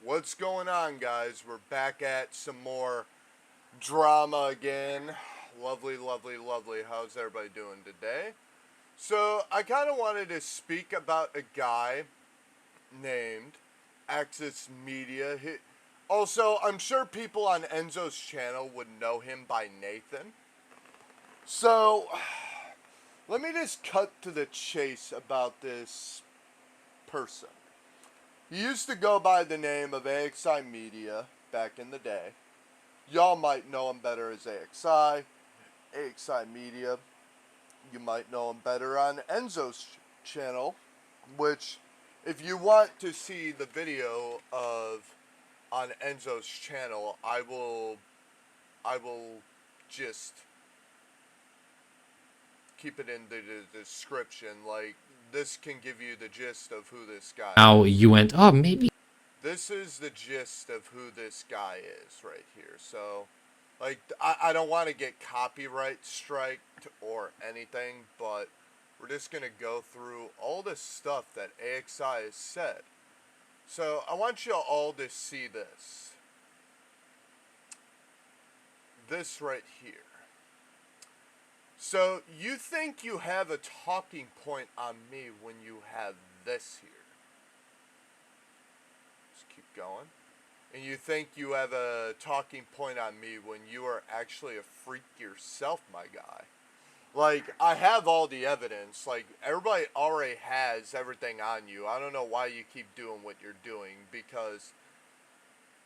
What's going on, guys? We're back at some more drama again. Lovely, lovely, lovely. How's everybody doing today? So, I kind of wanted to speak about a guy named Axis Media. Also, I'm sure people on Enzo's channel would know him by Nathen. So, let me just cut to the chase about this person. He used to go by the name of AXI Media back in the day. Y'all might know him better as AXI Media. You might know him better on Enzo's channel, which, if you want to see the video of on Enzo's channel, I will just keep it in the description. Like, this can give you the gist of who this guy Now is. you went, oh, maybe. This is the gist of who this guy is right here. So, like, I don't want to get copyright striked or anything, but we're just going to go through all this stuff that AXI has said. So, I want you all to see this. This right here. So, you think you have a talking point on me when you have this here. Just keep going. And you think you have a talking point on me when you are actually a freak yourself, my guy. Like, I have all the evidence. Like, everybody already has everything on you. I don't know why you keep doing what you're doing, because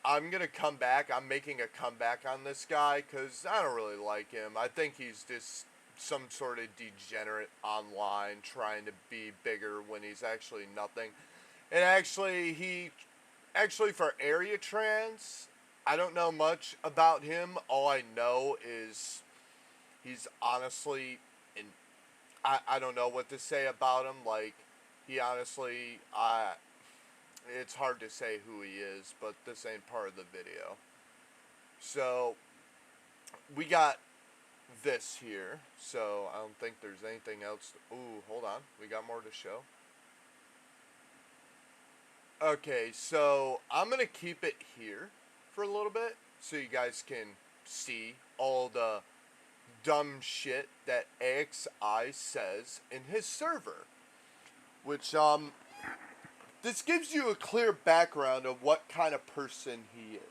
I'm going to come back. I'm making a comeback on this guy because I don't really like him. I think he's just some sort of degenerate online trying to be bigger when he's actually nothing. And actually, for area trans, I don't know much about him. All I know is he's honestly, I don't know what to say about him. Like, he honestly, it's hard to say who he is, but this ain't part of the video. So, we got this here. So, I don't think there's anything else. Ooh, hold on. We got more to show. Okay, so I'm going to keep it here for a little bit so you guys can see all the dumb shit that AXI says in his server. Which, this gives you a clear background of what kind of person he is.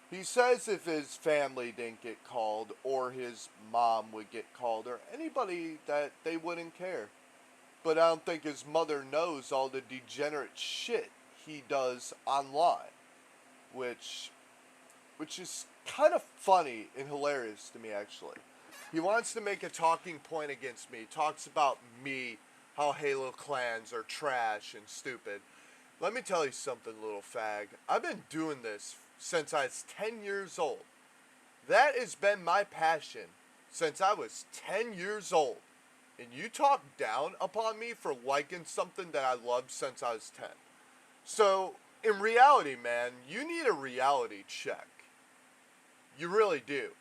He says if his family didn't get called, or his mom would get called, or anybody, that they wouldn't care. But I don't think his mother knows all the degenerate shit he does online. Which is kind of funny and hilarious to me, actually. He wants to make a talking point against me. He talks about me, how Halo clans are trash and stupid. Let me tell you something, little fag. I've been doing this since I was 10 years old. That has been my passion since I was 10 years old. And you talk down upon me for liking something that I loved since I was 10. So, in reality, man, you need a reality check. You really do.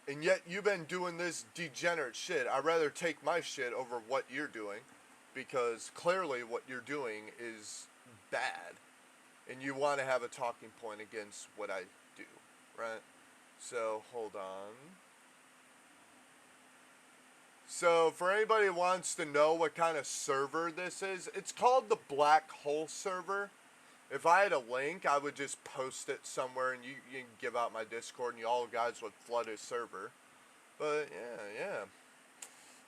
And yet, you've been doing this degenerate shit. I'd rather take my shit over what you're doing, because clearly what you're doing is bad. And you want to have a talking point against what I do, right? So, hold on. So, for anybody who wants to know what kind of server this is, it's called the Black Hole server. If I had a link, I would just post it somewhere, and you can give out my Discord, and you all guys would flood his server. But, yeah.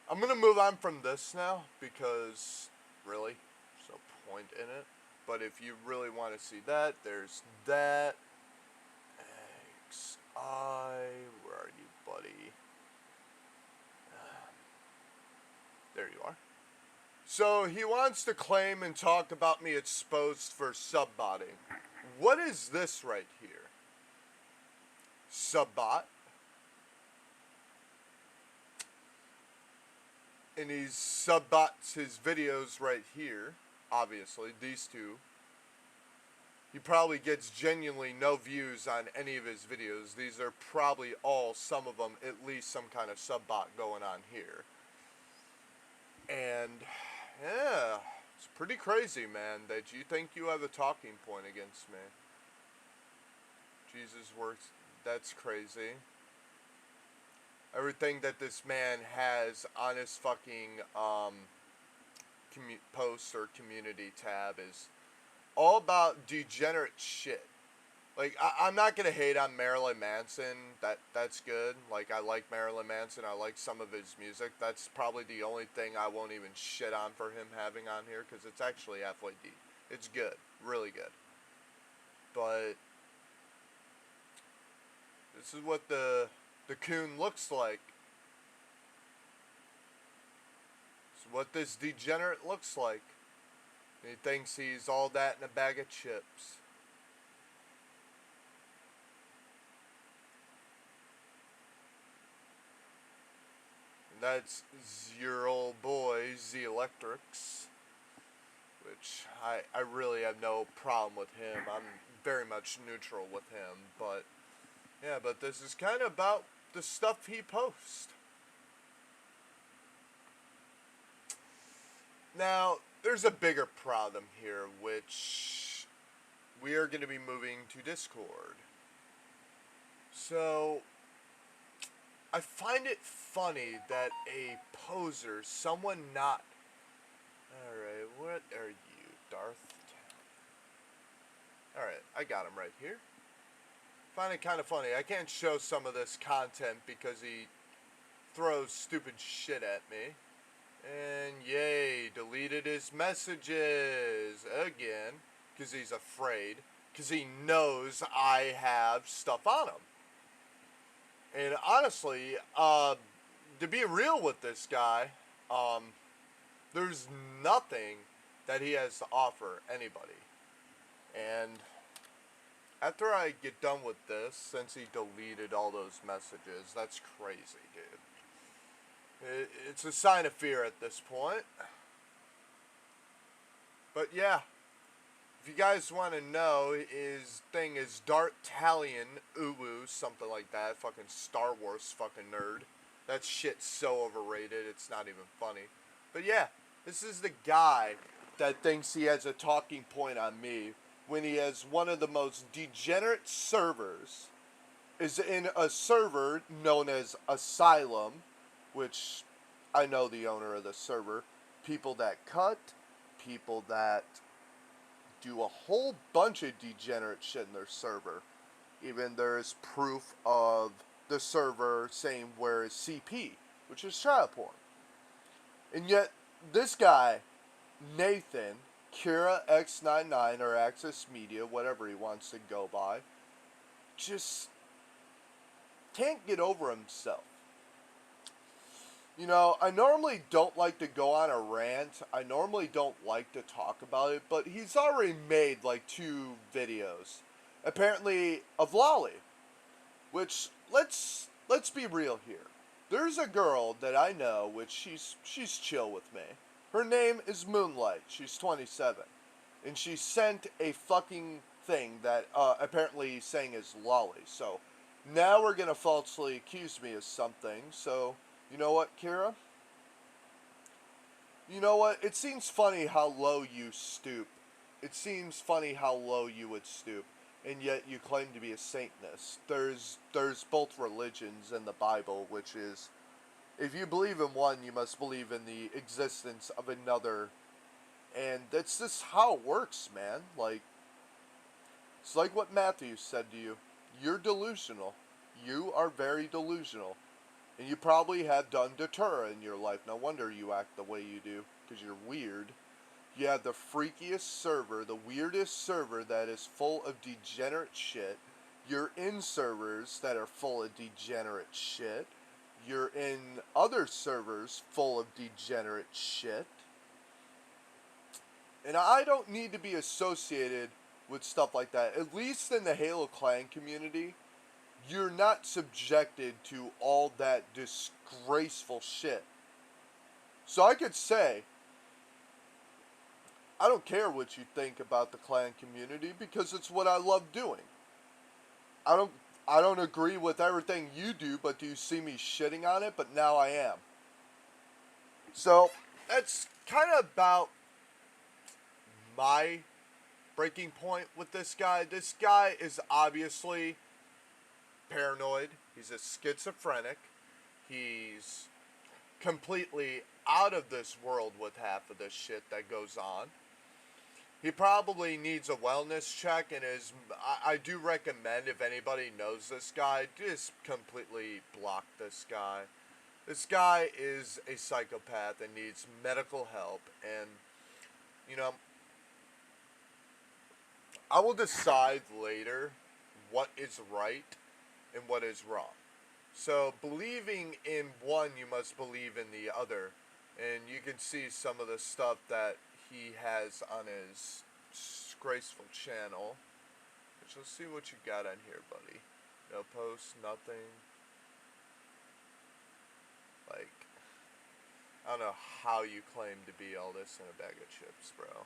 I'm going to move on from this now, because, really, there's no point in it. But if you really want to see that, there's that. XI, where are you, buddy? There you are. So he wants to claim and talk about me exposed for subbotting. What is this right here? Subbot? And he subbots his videos right here. Obviously, these two. He probably gets genuinely no views on any of his videos. These are probably all, some of them, at least some kind of subbot going on here. And, yeah, it's Pretty crazy, man, that you think you have a talking point against me. Jesus works. That's crazy. Everything that this man has on his fucking post or community tab is all about degenerate shit. Like, I'm not gonna hate on Marilyn Manson. That's good. Like, I like Marilyn Manson. I like some of his music. That's probably the only thing I won't even shit on for him having on here, because it's actually halfway deep. It's good, really good. But this is what the coon looks like. This is what this degenerate looks like. He thinks he's all that in a bag of chips. That's your old boy, Z Electrics, which I really have no problem with him. I'm very much neutral with him, but yeah, but this is kind of about the stuff he posts. Now, there's a bigger problem here, which we are going to be moving to Discord. So, I find it funny that a poser, someone not... Alright, what are you, Darth? Alright, I got him right here. Find it kind of funny. I can't show some of this content because he throws stupid shit at me. And yay, deleted his messages again because he's afraid, because he knows I have stuff on him. And honestly, to be real with this guy, there's nothing that he has to offer anybody. And after I get done with this, since he deleted all those messages, that's crazy, dude. It's a sign of fear at this point. But yeah, if you guys want to know, his thing is Dartalion Uwu, something like that. Fucking Star Wars fucking nerd. That shit's so overrated, it's not even funny. But yeah, this is the guy that thinks he has a talking point on me when he has one of the most degenerate servers is in a server known as Asylum, which I know the owner of the server. People that cut, people that do a whole bunch of degenerate shit in their server. Even there's proof of the server saying where is CP, which is child porn. And yet, this guy, Nathen, Kira X99 or Access Media, whatever he wants to go by, just can't get over himself. You know, I normally don't like to go on a rant. I normally don't like to talk about it, but he's already made like 2 videos, apparently of Lolly. Which let's be real here. There's a girl that I know, which she's chill with me. Her name is Moonlight. She's 27, and she sent a fucking thing that apparently he's saying is Lolly. So now we're gonna falsely accuse me of something. So. You know what, Kira? You know what? It seems funny how low you stoop. It seems funny how low you would stoop, and yet you claim to be a Satanist. There's both religions in the Bible, which is, if you believe in one, you must believe in the existence of another. And that's just how it works, man. Like, it's like what Matthew said to you. You're delusional. You are very delusional. And you probably have done Datura in your life. No wonder you act the way you do, because you're weird. You have the freakiest server, the weirdest server that is full of degenerate shit. You're in servers that are full of degenerate shit. You're in other servers full of degenerate shit. And I don't need to be associated with stuff like that. At least in the Halo Clan community, you're not subjected to all that disgraceful shit. So I could say, I don't care what you think about the clan community because it's what I love doing. I don't agree with everything you do, but do you see me shitting on it? But now I am. So that's kind of about my breaking point with this guy. This guy is obviously paranoid. He's a schizophrenic. He's completely out of this world with half of this shit that goes on. He probably needs a wellness check, and I do recommend, if anybody knows this guy, just completely block this guy. This guy is a psychopath and needs medical help, and, you know, I will decide later what is right and what is wrong. So, believing in one, you must believe in the other. And you can see some of the stuff that he has on his disgraceful channel. Which, let's see what you got on here, buddy. No posts, nothing. Like, I don't know how you claim to be all this in a bag of chips, bro.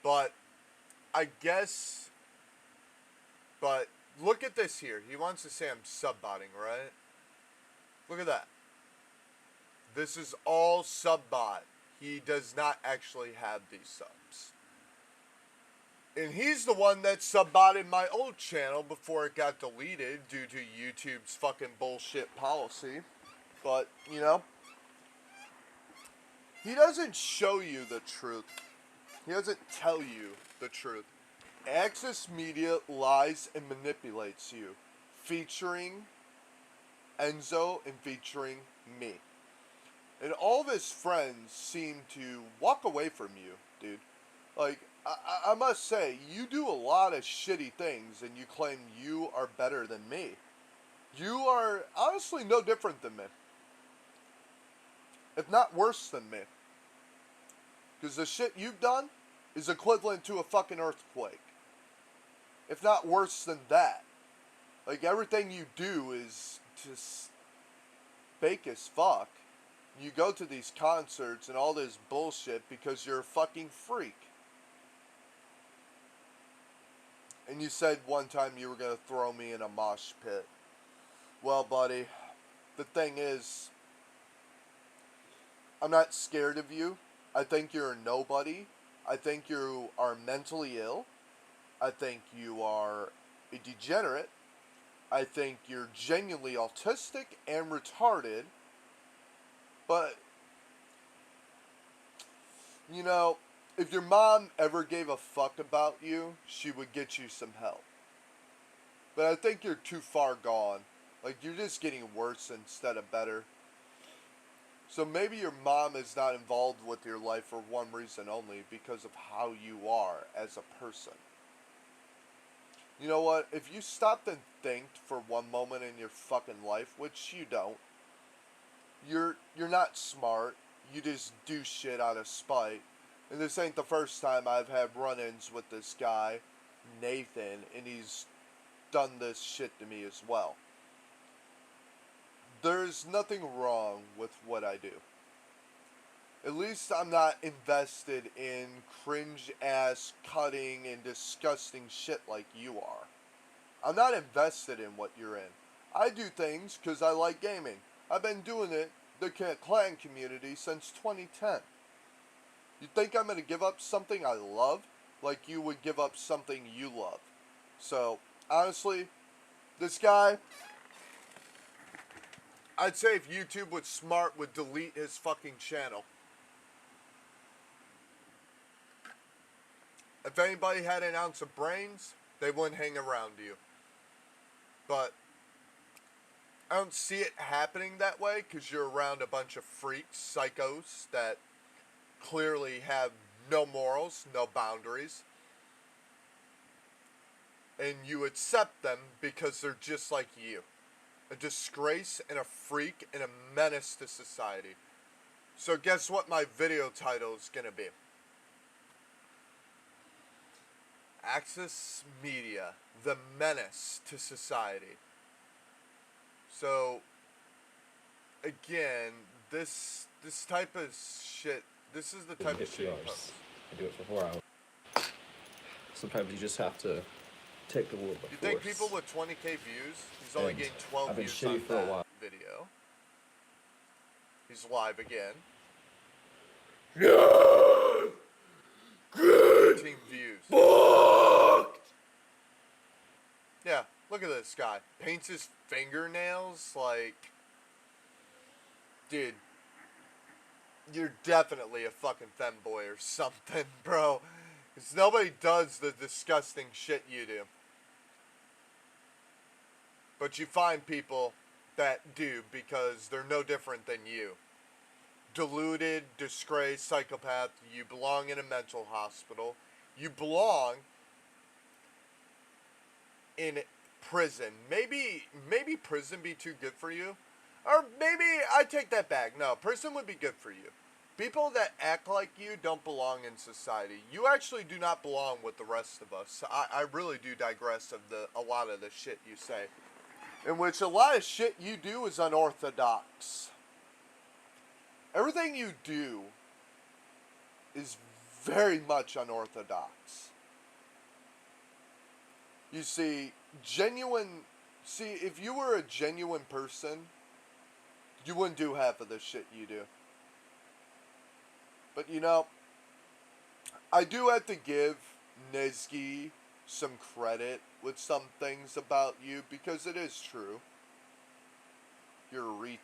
But, I guess, but look at this here. He wants to say I'm sub-botting, right? Look at that. This is all sub-bot. He does not actually have these subs. And he's the one that sub-botted my old channel before it got deleted due to YouTube's fucking bullshit policy. But, you know, he doesn't show you the truth. He doesn't tell you the truth. Access Media lies and manipulates you, featuring Enzo and featuring me. And all of his friends seem to walk away from you, dude. Like, I must say, you do a lot of shitty things and you claim you are better than me. You are honestly no different than me. If not worse than me. Because the shit you've done is equivalent to a fucking earthquake. If not worse than that. Like, everything you do is just fake as fuck. You go to these concerts and all this bullshit because you're a fucking freak. And you said one time you were going to throw me in a mosh pit. Well, buddy, the thing is, I'm not scared of you. I think you're a nobody. I think you are mentally ill. I think you are a degenerate. I think you're genuinely autistic and retarded. But, you know, if your mom ever gave a fuck about you, she would get you some help. But I think you're too far gone. Like, you're just getting worse instead of better. So maybe your mom is not involved with your life for one reason only, because of how you are as a person. You know what? If you stopped and think for one moment in your fucking life, which you don't, you're not smart. You just do shit out of spite. And this ain't the first time I've had run-ins with this guy, Nathen, and he's done this shit to me as well. There's nothing wrong with what I do. At least I'm not invested in cringe-ass, cutting, and disgusting shit like you are. I'm not invested in what you're in. I do things because I like gaming. I've been doing it, the clan community, since 2010. You think I'm going to give up something I love like you would give up something you love? So, honestly, this guy, I'd say if YouTube was smart, would delete his fucking channel. If anybody had an ounce of brains, they wouldn't hang around you. But I don't see it happening that way because you're around a bunch of freaks, psychos that clearly have no morals, no boundaries. And you accept them because they're just like you. A disgrace and a freak and a menace to society. So guess what my video title is going to be? Access Media, the menace to society. So, again, this type of shit, this is the type of shit you post. I do it for 4 hours. Sometimes you just have to take the world by force. You think people with 20k views, he's only getting 12 views on that video. He's live again. Yeah! Look at this guy. Paints his fingernails like... Dude, you're definitely a fucking femboy or something, bro. Because nobody does the disgusting shit you do. But you find people that do because they're no different than you. Deluded, disgraced, psychopath. You belong in a mental hospital. You belong in prison. Maybe prison be too good for you. Or maybe I take that back. No, prison would be good for you. People that act like you don't belong in society. You actually do not belong with the rest of us. I really do digress of a lot of the shit you say. In which a lot of shit you do is unorthodox. Everything you do is very much unorthodox. You see, if you were a genuine person, you wouldn't do half of the shit you do. But you know, I do have to give Nezgi some credit with some things about you because it is true. You're a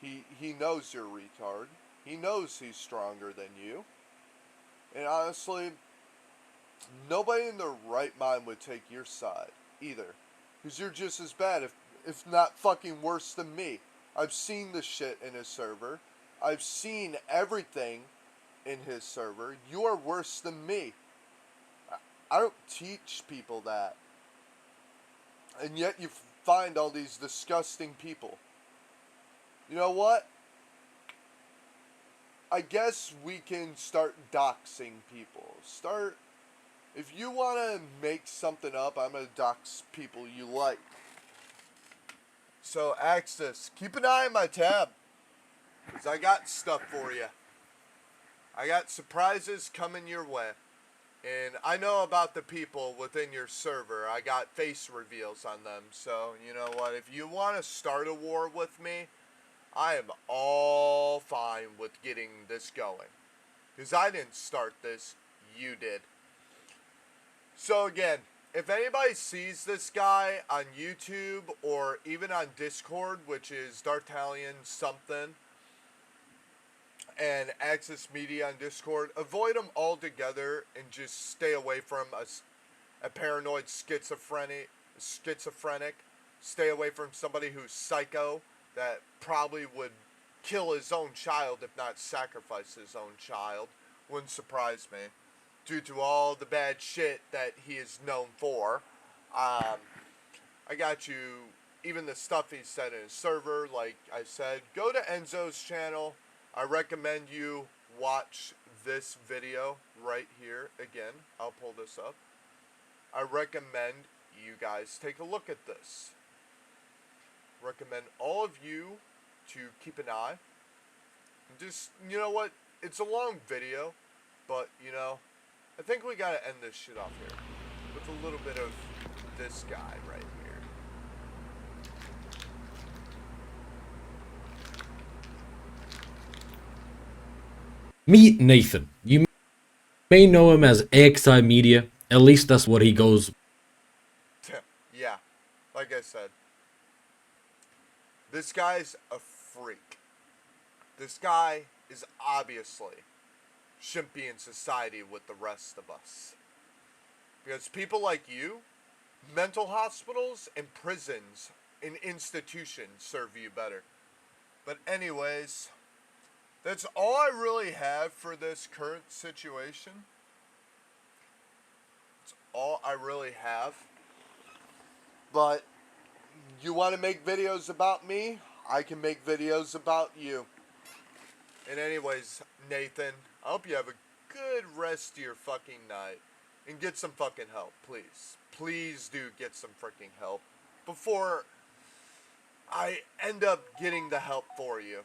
he knows you're a retard. He knows he's stronger than you. And honestly, nobody in their right mind would take your side either. Because you're just as bad, if not fucking worse than me. I've seen the shit in his server. I've seen everything in his server. You are worse than me. I don't teach people that. And yet you find all these disgusting people. You know what? I guess we can start doxing people. If you want to make something up, I'm going to dox people you like. So, Axis, keep an eye on my tab. Because I got stuff for you. I got surprises coming your way. And I know about the people within your server. I got face reveals on them. So, you know what? If you want to start a war with me, I am all fine with getting this going. Because I didn't start this. You did. So again, if anybody sees this guy on YouTube or even on Discord, which is D'Artalion something, and Axis Media on Discord, avoid them altogether and just stay away from a paranoid schizophrenic. Stay away from somebody who's psycho that probably would kill his own child, if not sacrifice his own child. Wouldn't surprise me, due to all the bad shit that he is known for. I got you, even the stuff he said in his server, like I said, go to Enzo's channel. I recommend you watch this video right here. Again, I'll pull this up. I recommend you guys take a look at this. Recommend all of you to keep an eye. Just, you know what? It's a long video, but, you know, I think we gotta end this shit off here with a little bit of this guy right here. Meet Nathen. You may know him as AXI Media. At least that's what he goes. Yeah, like I said, this guy's a freak. This guy is obviously shouldn't be in society with the rest of us. Because people like you, mental hospitals and prisons and institutions serve you better. But anyways, that's all I really have for this current situation. That's all I really have. But you want to make videos about me? I can make videos about you. And anyways, Nathen, I hope you have a good rest of your fucking night. And get some fucking help, please. Please do get some freaking help before I end up getting the help for you.